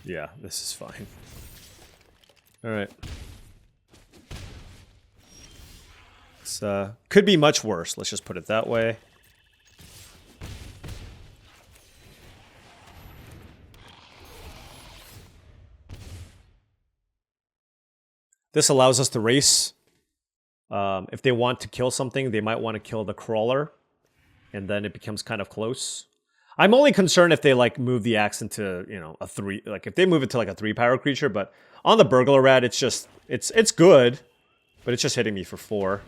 S1: Yeah, this is fine. All right. This could be much worse. Let's just put it that way. This allows us to race. If they want to kill something, they might want to kill the crawler. And then it becomes kind of close. I'm only concerned if they like move the axe into, you know, a 3, like if they move it to like a 3-power creature, but on the burglar rat, it's just, it's good, but it's just hitting me for 4.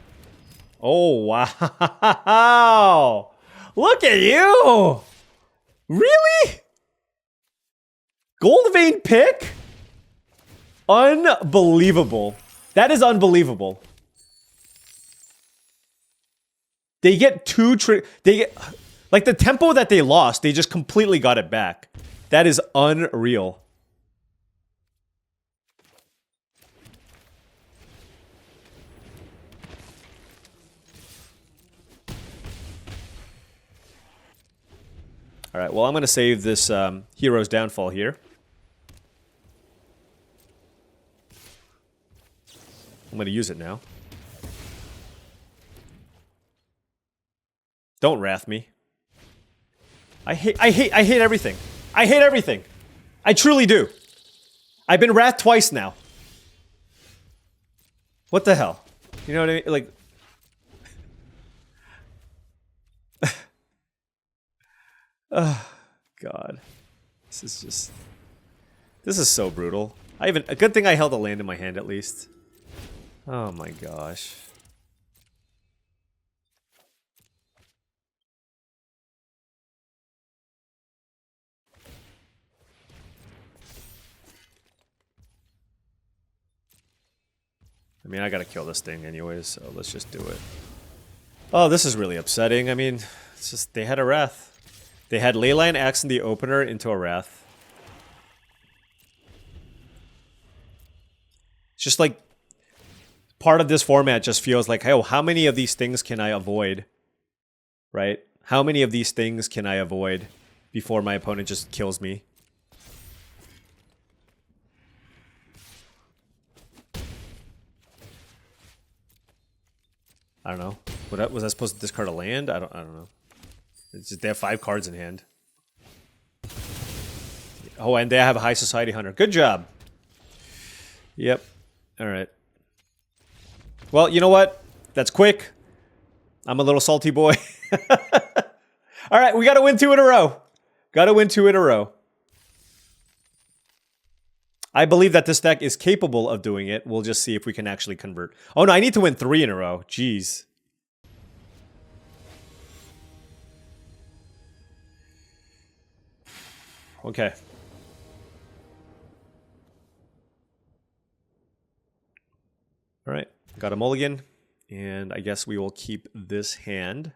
S1: Oh, wow. Look at you. Really? Gold vein pick? Unbelievable. That is unbelievable. They get 2 they get, like the tempo that they lost, they just completely got it back. That is unreal. All right, well, I'm going to save this Hero's Downfall here. I'm going to use it now. Don't wrath me. I hate everything. I hate everything. I truly do. I've been wrathed twice now. What the hell? You know what I mean? Like... Oh, God. This is just... This is so brutal. A good thing I held a land in my hand at least. Oh my gosh. I mean, I gotta kill this thing anyways, so let's just do it. Oh, this is really upsetting. I mean, it's just, they had a Wrath. They had Leyline Axe in the opener into a Wrath. It's just like, part of this format just feels like, oh, how many of these things can I avoid? Right? How many of these things can I avoid before my opponent just kills me? I don't know. Was I supposed to discard a land? I don't know. It's just, they have 5 cards in hand. Oh, and they have a High Society Hunter. Good job. Yep. All right. Well, you know what? That's quick. I'm a little salty boy. All right, we got to win 2 in a row. Got to win 2 in a row. I believe that this deck is capable of doing it. We'll just see if we can actually convert. Oh, no, I need to win 3 in a row. Jeez. Okay. All right. Got a mulligan. And I guess we will keep this hand.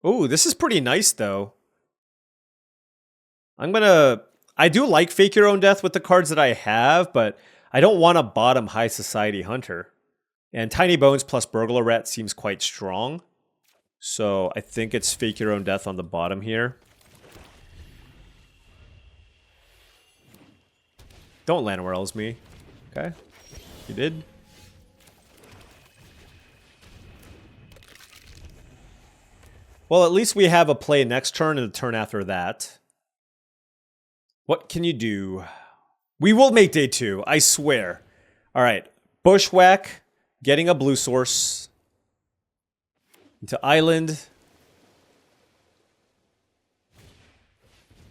S1: Oh, this is pretty nice, though. I do like Fake Your Own Death with the cards that I have, but I don't want a bottom High Society Hunter. And Tiny Bones plus Burglar Rat seems quite strong. So I think it's Fake Your Own Death on the bottom here. Don't Llanowarls me. Okay. You did. Well, at least we have a play next turn and the turn after that. What can you do? We will make day 2, I swear. All right. Bushwhack, getting a blue source. Into Island.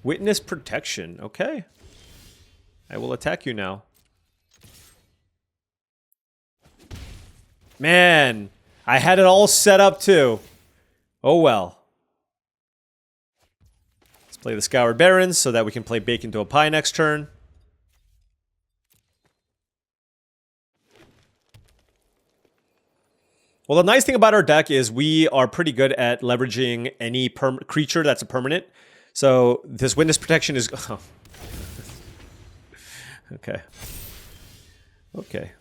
S1: Witness Protection. Okay. I will attack you now. Man, I had it all set up too. Oh well. Play the Scoured Barrens so that we can play Bake into a Pie next turn. Well, the nice thing about our deck is we are pretty good at leveraging any creature that's a permanent. So this Witness Protection is... Oh. Okay. Okay.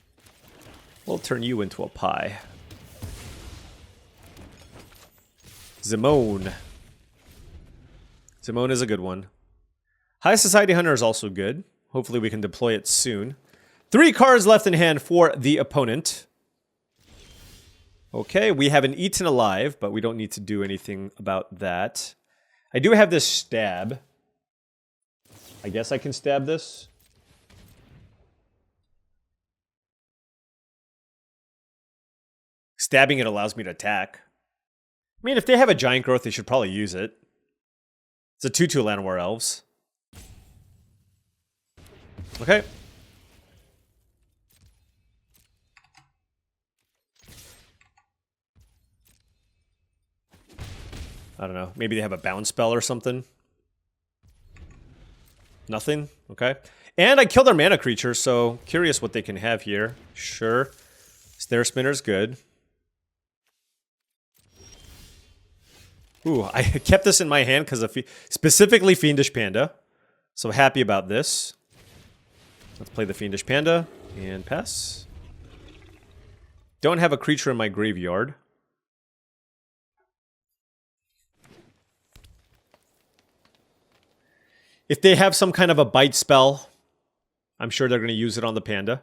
S1: We'll turn you into a pie. Zimone. Zimone is a good one. High Society Hunter is also good. Hopefully we can deploy it soon. 3 cards left in hand for the opponent. Okay, we have an Eaten Alive, but we don't need to do anything about that. I do have this stab. I guess I can stab this. Stabbing it allows me to attack. I mean, if they have a Giant Growth, they should probably use it. It's a 2/2 Llanowar Elves. Okay. I don't know. Maybe they have a bounce spell or something. Nothing? Okay. And I killed their mana creature, so curious what they can have here. Sure. Snare Spinner's good. Ooh, I kept this in my hand because of specifically Fiendish Panda. So happy about this. Let's play the Fiendish Panda and pass. Don't have a creature in my graveyard. If they have some kind of a bite spell, I'm sure they're going to use it on the Panda.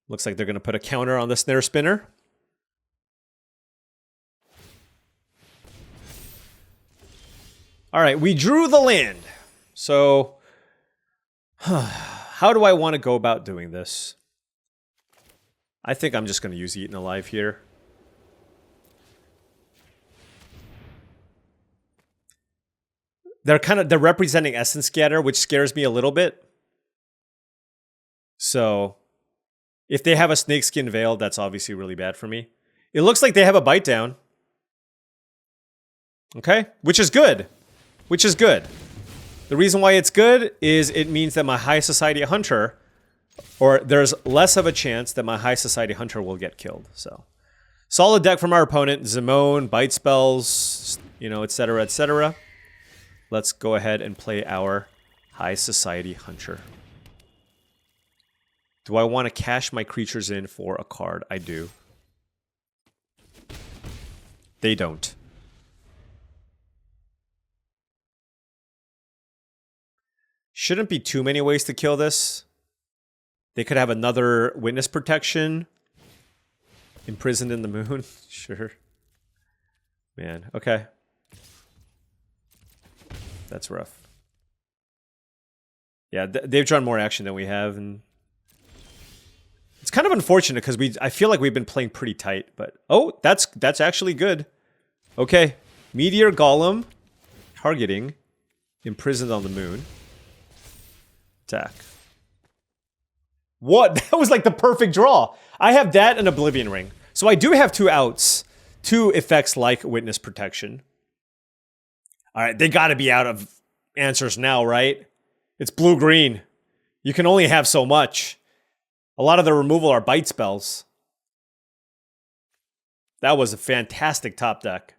S1: Looks like they're going to put a counter on the Snare Spinner. All right, we drew the land. So, how do I want to go about doing this? I think I'm just going to use Eaten Alive here. They're representing Essence Scatter, which scares me a little bit. So, if they have a Snakeskin Veil, that's obviously really bad for me. It looks like they have a Bite Down. Okay, which is good. Which is good. The reason why it's good is it means that my High Society Hunter, or there's less of a chance that my High Society Hunter will get killed. So, solid deck from our opponent. Zimone, Bite Spells, you know, etc., etc. Let's go ahead and play our High Society Hunter. Do I want to cash my creatures in for a card? I do. They don't. Shouldn't be too many ways to kill this. They could have another Witness Protection. Imprisoned in the Moon. Sure. Man, okay. That's rough. Yeah, they've drawn more action than we have, and it's kind of unfortunate because I feel like we've been playing pretty tight. But oh, that's actually good. Okay, Meteor Golem, targeting, Imprisoned on the Moon. Attack. What? That was like the perfect draw. I have that and Oblivion Ring, so I do have 2 outs, 2 effects like Witness Protection. All right, they got to be out of answers now, right? It's blue-green. You can only have so much. A lot of the removal are bite spells. That was a fantastic top deck.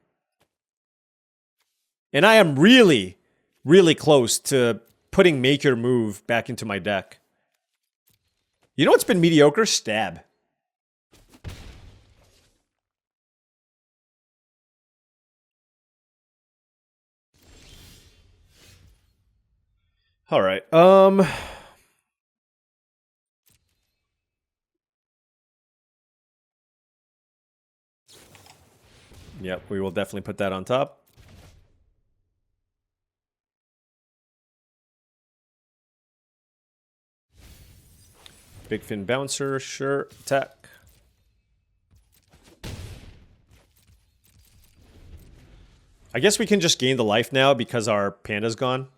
S1: And I am really, really close to putting Make Your Move back into my deck. You know what's been mediocre? Stab. All right. Yep, we will definitely put that on top. Big Fin Bouncer, sure. Attack. I guess we can just gain the life now because our Panda's gone.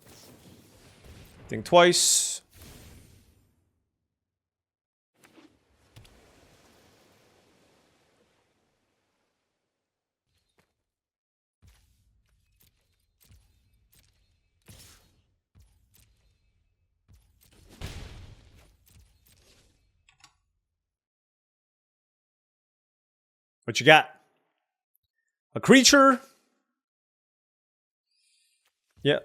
S1: Think twice. What you got? A creature? Yeah.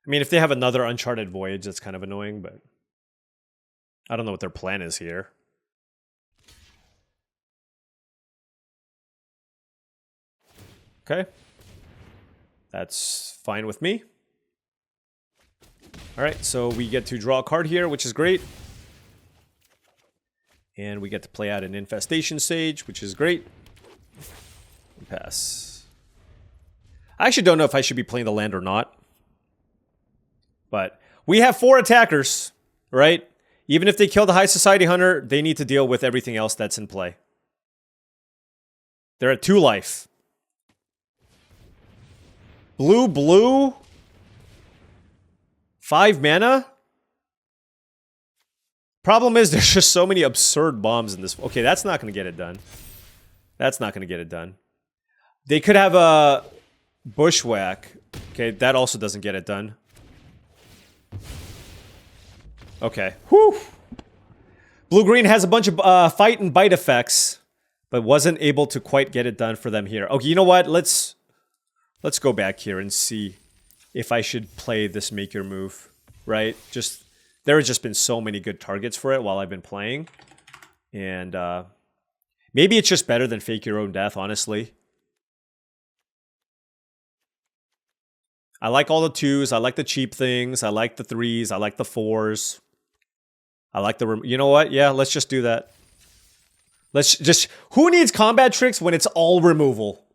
S1: I mean, if they have another Uncharted Voyage, that's kind of annoying, but I don't know what their plan is here. Okay. That's fine with me. All right, so we get to draw a card here, which is great. And we get to play out an Infestation Sage, which is great. Pass. I actually don't know if I should be playing the land or not. But we have 4 attackers, right? Even if they kill the High Society Hunter, they need to deal with everything else that's in play. They're at 2 life. Blue. 5 mana? Problem is, there's just so many absurd bombs in this. Okay, that's not going to get it done. That's not going to get it done. They could have a Bushwhack. Okay, that also doesn't get it done. Okay. Whew. Blue-green has a bunch of fight and bite effects, but wasn't able to quite get it done for them here. Okay, you know what? Let's go back here and see if I should play this make your move, right? There has just been so many good targets for it while I've been playing. And maybe it's just better than fake your own death, honestly. I like all the 2s. I like the cheap things. I like the 3s. I like the 4s. I like the... You know what? Yeah, let's just do that. Let's just... Who needs combat tricks when it's all removal?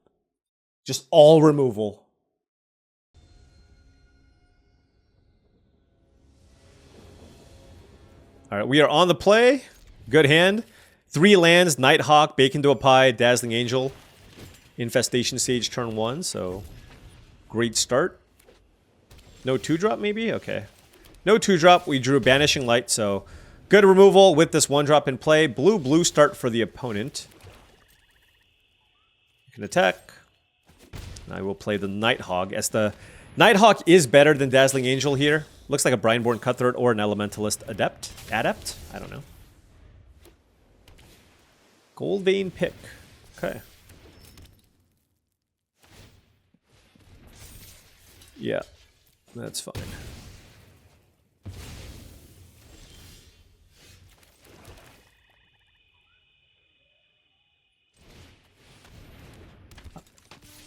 S1: Just all removal. All right, we are on the play. Good hand. 3 lands, Nighthawk, Bake into a Pie, Dazzling Angel, Infestation Sage turn 1, so great start. No 2-drop maybe? Okay. No 2-drop, we drew Banishing Light, so good removal with this 1-drop in play. Blue start for the opponent. You can attack. I will play the Nighthawk, as the Nighthawk is better than Dazzling Angel here. Looks like a Brineborn Cutthroat or an Elementalist Adept. I don't know. Gold Vein Pick. Okay. Yeah, that's fine.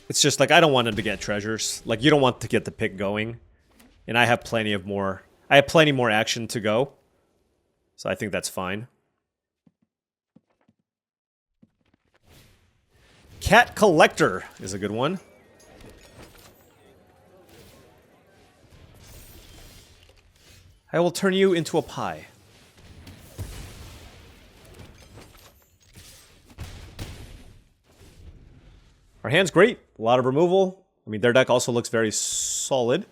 S1: It's just like, I don't want him to get treasures. Like, you don't want to get the pick going. And I have plenty more action to go. So I think that's fine. Cat Collector is a good one. I will turn you into a pie. Our hand's great. A lot of removal. I mean, their deck also looks very solid.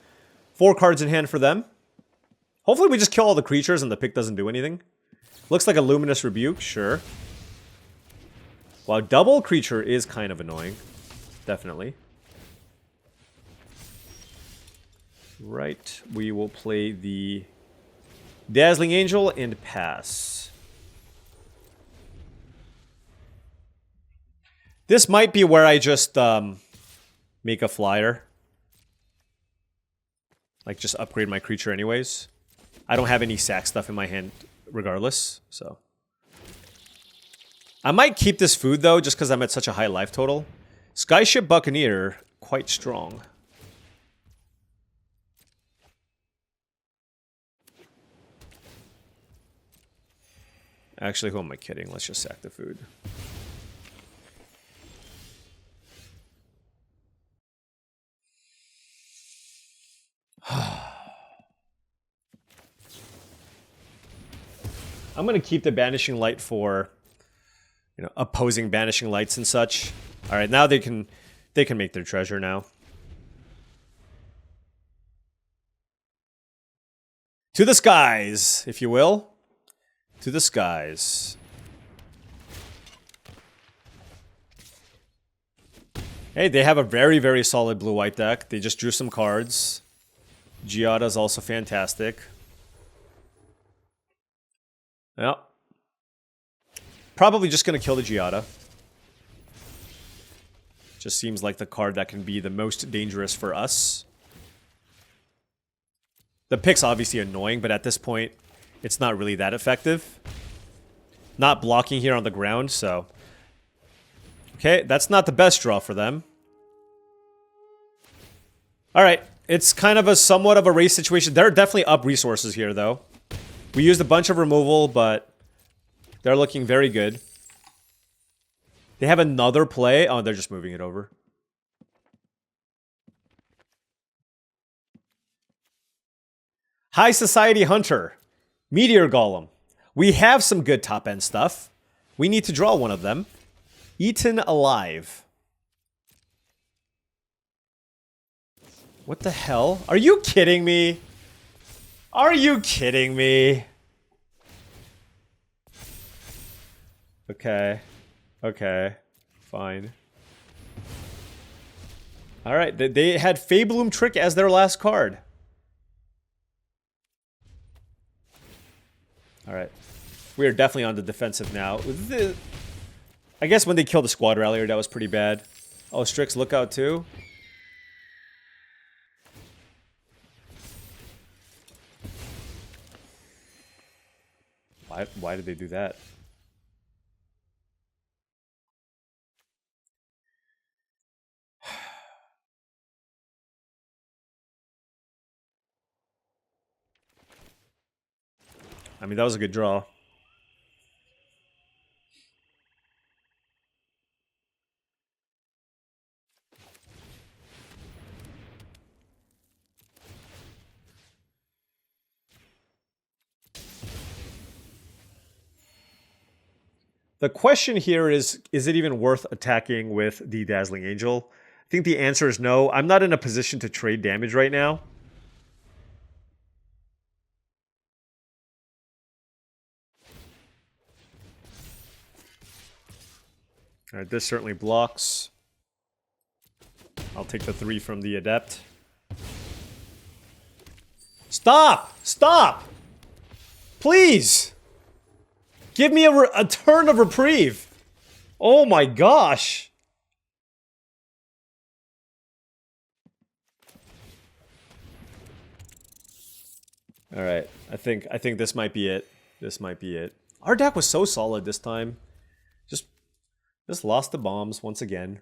S1: 4 cards in hand for them. Hopefully we just kill all the creatures and the pick doesn't do anything. Looks like a Luminous Rebuke, sure. Wow, double creature is kind of annoying. Definitely. Right, we will play the Dazzling Angel and pass. This might be where I just make a flyer. Like, just upgrade my creature anyways. I don't have any sack stuff in my hand regardless, so. I might keep this food, though, just because I'm at such a high life total. Skyship Buccaneer, quite strong. Actually, who am I kidding? Let's just sack the food. I'm going to keep the Banishing Light for, you know, opposing Banishing Lights and such. All right, now they can make their treasure now. To the skies, if you will. To the skies. Hey, they have a very, very solid blue-white deck. They just drew some cards. Giada is also fantastic. Yeah. Probably just going to kill the Giada. Just seems like the card that can be the most dangerous for us. The pick's obviously annoying, but at this point, it's not really that effective. Not blocking here on the ground, so... Okay, that's not the best draw for them. Alright, it's kind of a somewhat of a race situation. They're definitely up resources here, though. We used a bunch of removal, but they're looking very good. They have another play. Oh, they're just moving it over. High Society Hunter. Meteor Golem. We have some good top-end stuff. We need to draw one of them. Eaten Alive. What the hell? Are you kidding me? Are you kidding me? Okay. Okay. Fine. Alright, they had Fabloom Trick as their last card. Alright. We are definitely on the defensive now. I guess when they killed the Squad Rallier, that was pretty bad. Oh, Strix Lookout too? Why did they do that? I mean, that was a good draw. The question here is it even worth attacking with the Dazzling Angel? I think the answer is no. I'm not in a position to trade damage right now. Alright, this certainly blocks. I'll take the 3 from the Adept. Stop! Stop! Please! Give me a turn of reprieve! Oh my gosh! Alright, I think this might be it. This might be it. Our deck was so solid this time. Just lost the bombs once again.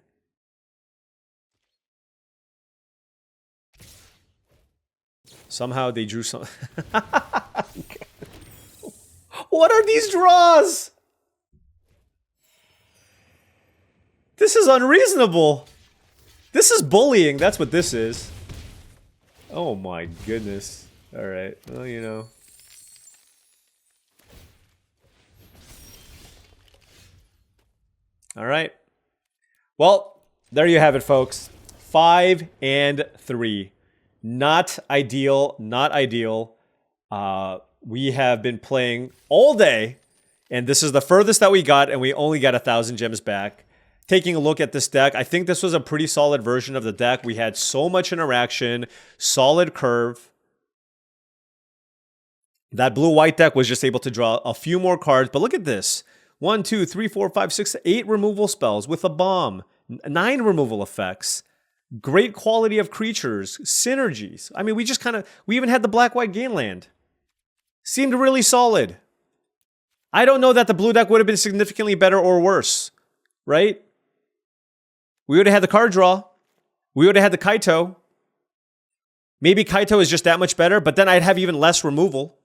S1: Somehow they drew some... What are these draws? This is unreasonable. This is bullying. That's what this is. Oh my goodness. Alright, well, you know. Alright. Well, there you have it, folks. 5 and 3. Not ideal, not ideal. We have been playing all day, and this is the furthest that we got, and we only got 1,000 gems back. Taking a look at this deck, I think this was a pretty solid version of the deck. We had so much interaction, solid curve. That blue-white deck was just able to draw a few more cards, but look at this. 1, 2, 3, 4, 5, 6, 8 removal spells with a bomb. 9 removal effects. Great quality of creatures. Synergies. I mean, we even had the black-white Gainland. Seemed really solid. I don't know that the blue deck would have been significantly better or worse. Right? We would have had the card draw. We would have had the Kaito. Maybe Kaito is just that much better, but then I'd have even less removal.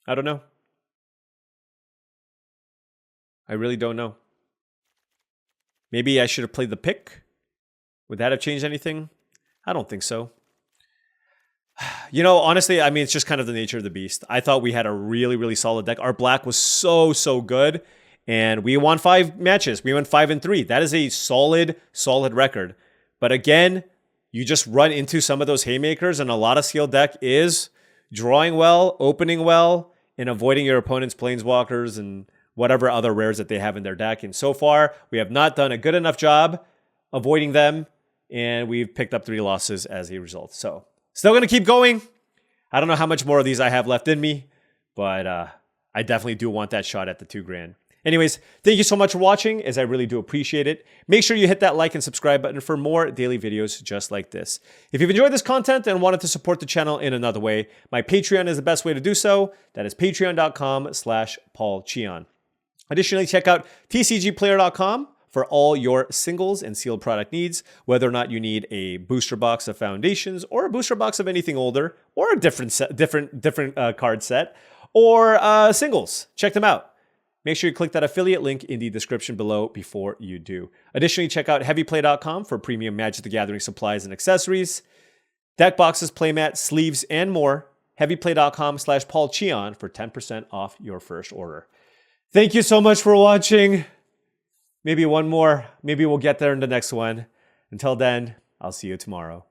S1: I don't know. I really don't know. Maybe I should have played the pick. Would that have changed anything? I don't think so. You know, honestly, I mean, it's just kind of the nature of the beast. I thought we had a really, really solid deck. Our black was so good. And we won 5 matches. We went 5 and 3. That is a solid record. But again, you just run into some of those haymakers, and a lot of scaled deck is drawing well, opening well, and avoiding your opponent's planeswalkers and whatever other rares that they have in their deck. And so far, we have not done a good enough job avoiding them, and we've picked up 3 losses as a result. So still going to keep going. I don't know how much more of these I have left in me, but I definitely do want that shot at the $2,000. Anyways, thank you so much for watching, as I really do appreciate it. Make sure you hit that like and subscribe button for more daily videos just like this. If you've enjoyed this content and wanted to support the channel in another way, my Patreon is the best way to do so. That is patreon.com/paulcheon. Additionally, check out tcgplayer.com for all your singles and sealed product needs, whether or not you need a booster box of Foundations or a booster box of anything older, or a different card set, or singles. Check them out. Make sure you click that affiliate link in the description below before you do. Additionally, check out heavyplay.com for premium Magic the Gathering supplies and accessories, deck boxes, playmat, sleeves, and more. heavyplay.com/paulcheon for 10% off your first order. Thank you so much for watching. Maybe one more. Maybe we'll get there in the next one. Until then, I'll see you tomorrow.